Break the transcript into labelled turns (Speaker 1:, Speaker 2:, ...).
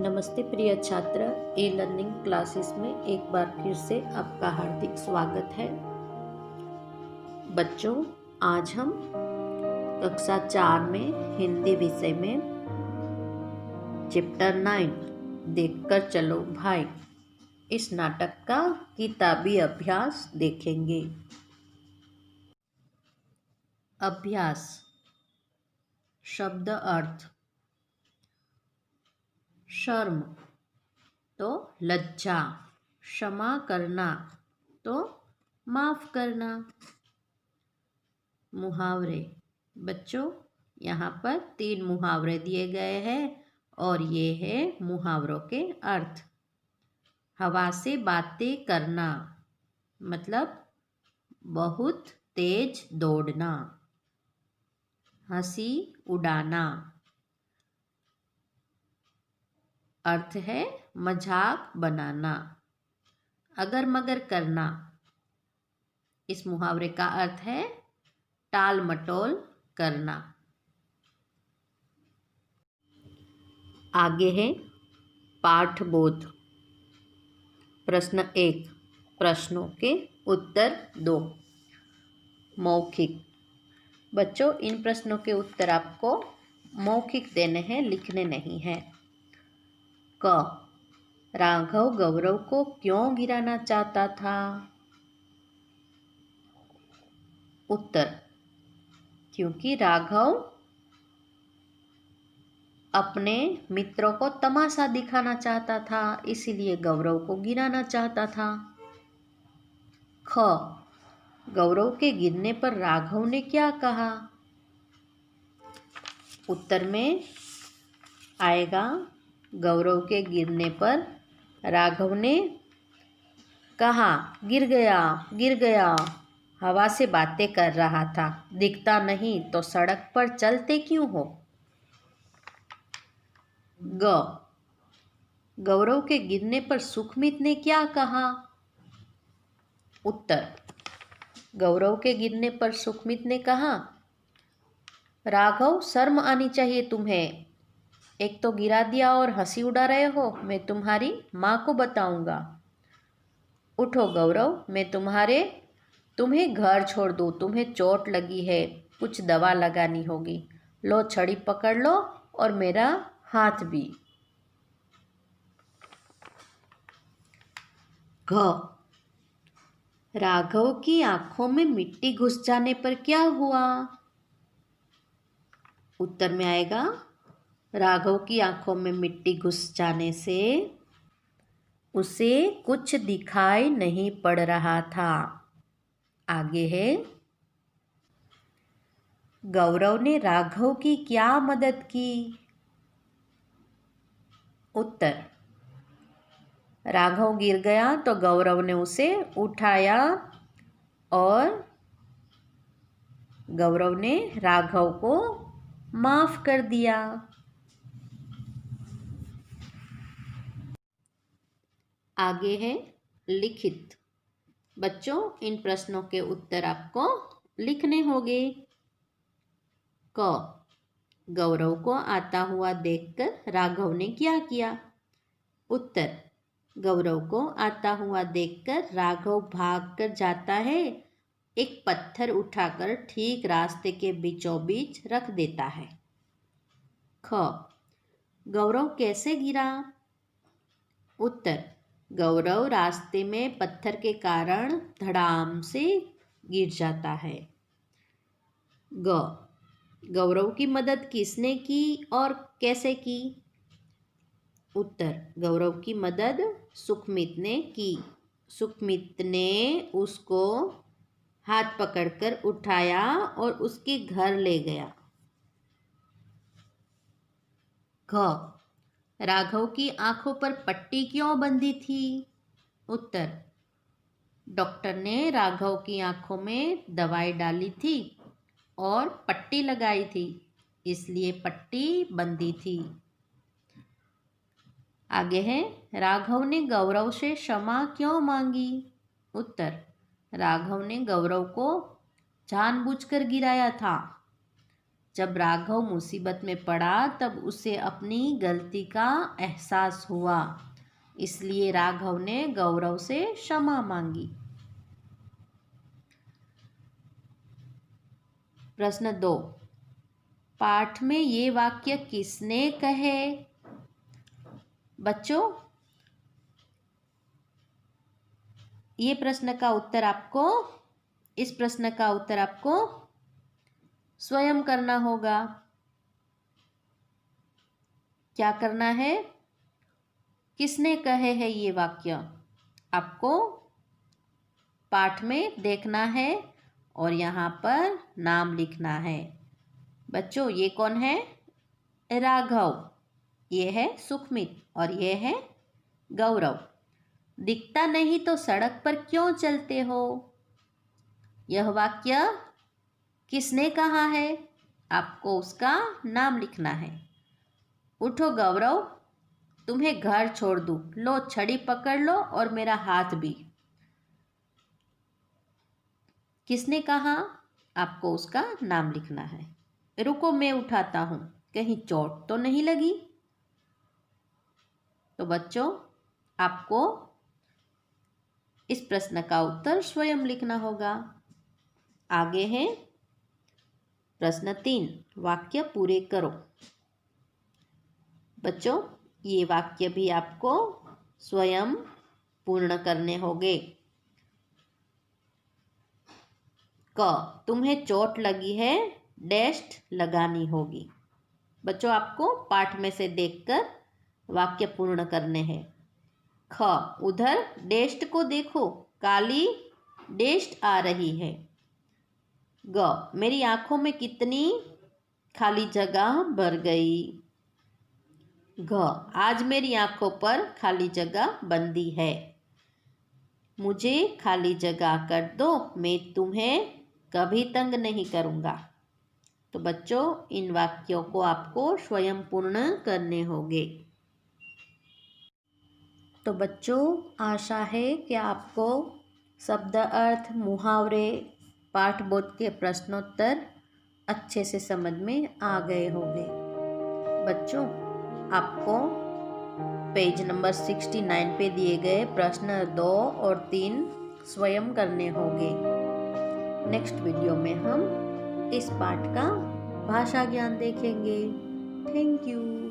Speaker 1: नमस्ते प्रिय छात्र, ई लर्निंग क्लासेस में एक बार फिर से आपका हार्दिक स्वागत है। बच्चों, आज हम कक्षा 4 में हिंदी विषय में चैप्टर 9 देखकर चलो भाई, इस नाटक का किताबी अभ्यास देखेंगे। अभ्यास। शब्द अर्थ। शर्म तो लज्जा, क्षमा करना तो माफ करना। मुहावरे। बच्चों, यहाँ पर 3 मुहावरे दिए गए हैं और ये है मुहावरों के अर्थ। हवा से बातें करना मतलब बहुत तेज दौड़ना। हंसी उड़ाना अर्थ है मजाक बनाना। अगर मगर करना, इस मुहावरे का अर्थ है टाल मटोल करना। आगे है पाठबोध। प्रश्न 1, प्रश्नों के उत्तर दो। मौखिक। बच्चों, इन प्रश्नों के उत्तर आपको मौखिक देने हैं, लिखने नहीं हैं। क, राघव गौरव को क्यों गिराना चाहता था? उत्तर, क्योंकि राघव अपने मित्रों को तमाशा दिखाना चाहता था, इसीलिए गौरव को गिराना चाहता था। ख, गौरव के गिरने पर राघव ने क्या कहा? उत्तर में आएगा, गौरव के गिरने पर राघव ने कहा, गिर गया गिर गया। हवा से बातें कर रहा था, दिखता नहीं तो सड़क पर चलते क्यों हो? ग, गौरव के गिरने पर सुखमित ने क्या कहा? उत्तर, गौरव के गिरने पर सुखमित ने कहा, राघव शर्म आनी चाहिए तुम्हें, एक तो गिरा दिया और हंसी उड़ा रहे हो, मैं तुम्हारी माँ को बताऊंगा। उठो गौरव, मैं तुम्हें घर छोड़ दूँ, तुम्हें चोट लगी है, कुछ दवा लगानी होगी, लो छड़ी पकड़ लो और मेरा हाथ भी। घ, राघव की आंखों में मिट्टी घुस जाने पर क्या हुआ? उत्तर में आएगा, राघव की आंखों में मिट्टी घुस जाने से उसे कुछ दिखाई नहीं पड़ रहा था। आगे है, गौरव ने राघव की क्या मदद की? उत्तर, राघव गिर गया तो गौरव ने उसे उठाया और गौरव ने राघव को माफ कर दिया। आगे है लिखित। बच्चों, इन प्रश्नों के उत्तर आपको लिखने होंगे। क, गौरव को आता हुआ देखकर राघव ने क्या किया? उत्तर, गौरव को आता हुआ देखकर राघव भागकर जाता है, एक पत्थर उठाकर ठीक रास्ते के बीचों बीच रख देता है। ख, गौरव कैसे गिरा? उत्तर, गौरव रास्ते में पत्थर के कारण धड़ाम से गिर जाता है। ग, गौरव की मदद किसने की और कैसे की? उत्तर, गौरव की मदद सुखमित ने की। सुखमित ने उसको हाथ पकड़कर उठाया और उसके घर ले गया। घ, राघव की आंखों पर पट्टी क्यों बंधी थी? उत्तर, डॉक्टर ने राघव की आंखों में दवाई डाली थी और पट्टी लगाई थी, इसलिए पट्टी बंधी थी। आगे है, राघव ने गौरव से क्षमा क्यों मांगी? उत्तर, राघव ने गौरव को जानबूझकर गिराया था, जब राघव मुसीबत में पड़ा तब उसे अपनी गलती का एहसास हुआ, इसलिए राघव ने गौरव से क्षमा मांगी। प्रश्न 2, पाठ में ये वाक्य किसने कहे? बच्चों, इस प्रश्न का उत्तर आपको स्वयं करना होगा। क्या करना है? किसने कहे हैं ये वाक्य? आपको पाठ में देखना है और यहाँ पर नाम लिखना है। बच्चों, ये कौन है? राघव, ये है सुखमित और ये है गौरव। दिखता नहीं तो सड़क पर क्यों चलते हो? यह वाक्य किसने कहा है? आपको उसका नाम लिखना है। उठो गौरव, तुम्हें घर छोड़ दूं। लो छड़ी पकड़ लो और मेरा हाथ भी। किसने कहा? आपको उसका नाम लिखना है। रुको मैं उठाता हूं, कहीं चोट तो नहीं लगी? तो बच्चों, आपको इस प्रश्न का उत्तर स्वयं लिखना होगा। आगे है प्रश्न 3, वाक्य पूरे करो। बच्चों, ये वाक्य भी आपको स्वयं पूर्ण करने होंगे। क, तुम्हें चोट लगी है, डैश लगानी होगी। बच्चों, आपको पाठ में से देखकर वाक्य पूर्ण करने हैं। ख, उधर डैश को देखो, काली डैश आ रही है। ग, मेरी आंखों में कितनी खाली जगह भर गई। घ, आज मेरी आंखों पर खाली जगह बंदी है। मुझे खाली जगह कर दो, मैं तुम्हें कभी तंग नहीं करूँगा। तो बच्चों, इन वाक्यों को आपको स्वयं पूर्ण करने होंगे। तो बच्चों, आशा है कि आपको शब्द अर्थ, मुहावरे, पाठबोध के प्रश्नोत्तर अच्छे से समझ में आ गए होंगे। बच्चों, आपको पेज नंबर 69 पे दिए गए प्रश्न 2 और 3 स्वयं करने होंगे। नेक्स्ट वीडियो में हम इस पाठ का भाषा ज्ञान देखेंगे। Thank you.